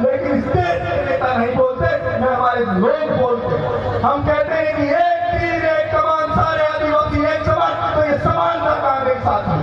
लेकिन स्टेट के नेता नहीं बोलते, न हमारे लोग बोलते। हम कहते हैं कि एक तीर एक कमान, सारे आदिवासी एक समान। तो ये समानता का एक साथ है।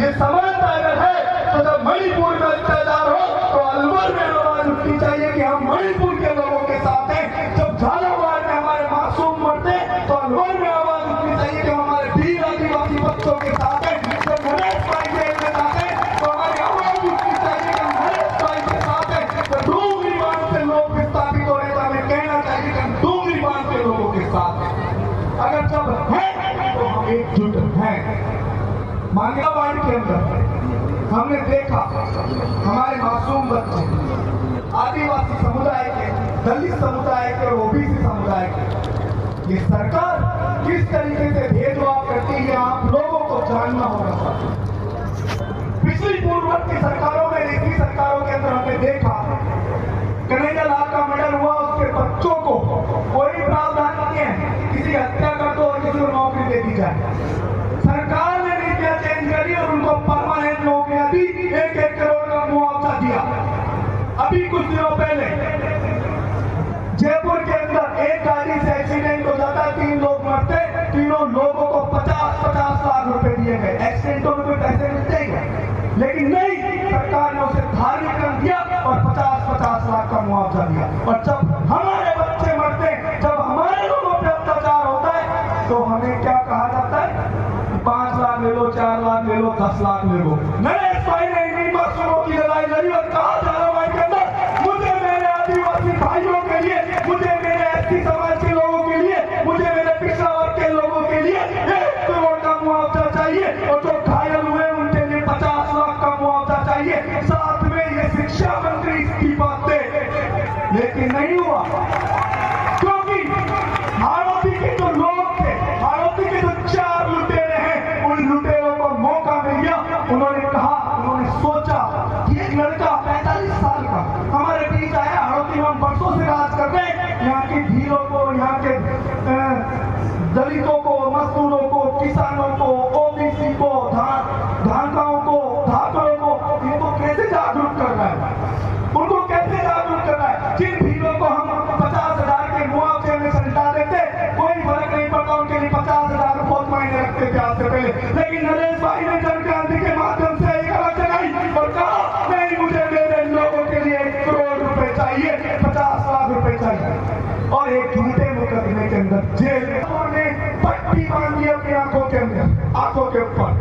ये समानता अगर है तो जब मणिपुर में अत्याचार हो तो अलवर में आवाज उठनी चाहिए कि हम मणिपुर के लोगों के साथ हैं। जब झालावाड़ में हमारे मासूम मरते तो अलवर में आवाज उठनी चाहिए कि हमारे वीर आदिवासी बच्चों के साथ हैं। जब नरेश भाई जेल में जाते हैं तो हमारी आवाज उठनी चाहिए कि हम नरेश भाई के साथ हैं। जब डूंगरी बांध से लोग विस्थापित हो रहे तो हमें कहना चाहिए कि हम डूंगरी बांध के लोगों के साथ हैं। अगर जब है तो हम एकजुट हैं। मांगेवाड़ के अंदर हमने देखा हमारे मासूम बच्चे आदिवासी समुदाय के, दलित समुदाय के और ओबीसी समुदाय के, ये सरकार किस तरीके से भेदभाव करती है आप लोगों को जानना होगा। पिछली पूर्ववर्ती सरकारों में, नीति सरकारों के अंदर हमने देखा कन्हैया लाल का मर्डर हुआ, उसके बच्चों को कोई प्रावधान नहीं है किसी हत्या कर दो और किसी को नौकरी दे दी जाए। सरकार ने नीतियां चेंज करी और उनको परमानेंट नौकरियां दी, 1-1 करोड़ का मुआवजा दिया। अभी कुछ दिनों पहले जयपुर के अंदर एक गाड़ी से एक्सीडेंट हो जाता है, 3 लोग मरते, तीनों लोगों को 50-50 लाख रुपए दिए गए। एक्सीडेंटों में कोई पैसे मिलते ही, लेकिन नहीं, सरकार ने उसे धारीकरण दिया और 50-50 लाख का मुआवजा दिया। और जब हमारे बच्चे मरते, जब हमारे लोगों पर अत्याचार होता है तो हमें क्या कहा जाता है? 5 लाख ले लो, 4 लाख ले लो, 10 लाख ले लो। नरेश भाई ने इन्हीं मासूमों की लड़ाई लड़ी और कहा झालावाड़ के अंदर, मुझे मेरे आदिवासी भाइयों के लिए, मुझे मेरे एसटी समाज के लोगों के लिए, मुझे मेरे पिछड़ा वर्ग के लोगों के लिए 1 करोड़ का मुआवजा चाहिए और जो घायल हुए उनके लिए 50 लाख का मुआवजा चाहिए। साथ में ये शिक्षा मंत्री इस्तीफा दे, लेकिन नहीं हुआ क्योंकि हाड़ौती के जो लोग थे, हाड़ौती के जो 4 लुटेरे हैं, उन लुटेरों को मौका मिल गया। उन्होंने कहा, उन्होंने सोचा कि एक लड़का 45 साल का हमारे बीच आया, हाड़ौती में हम बरसों से राज कर रहे हैं, यहाँ की भीलों को, यहाँ के दलितों को, मजदूरों को, किसानों को, ओबीसी को, धारकाओं को, धाकड़ों को, इनको कैसे जागरूक कर रहा है? उनको कैसे जागरूक कर रहा है? जिन भीलों को हम 50,000 के मुआवजे में सल्टा देते, कोई फर्क नहीं पड़ता, उनके लिए 50,000 बहुत मायने रखते थे आज से पहले। लेकिन नरेश भाई ने जन क्रांति के माध्यम से एक अलग जगाई और कहा, नहीं, मुझे मेरे लोगों के लिए 1 करोड़ रुपए चाहिए, 50 लाख रुपए चाहिए। और एक झूठे मुकदमे के अंदर जेल में उन्होंने पट्टी बांधी अपनी आंखों के अंदर, आंखों के ऊपर।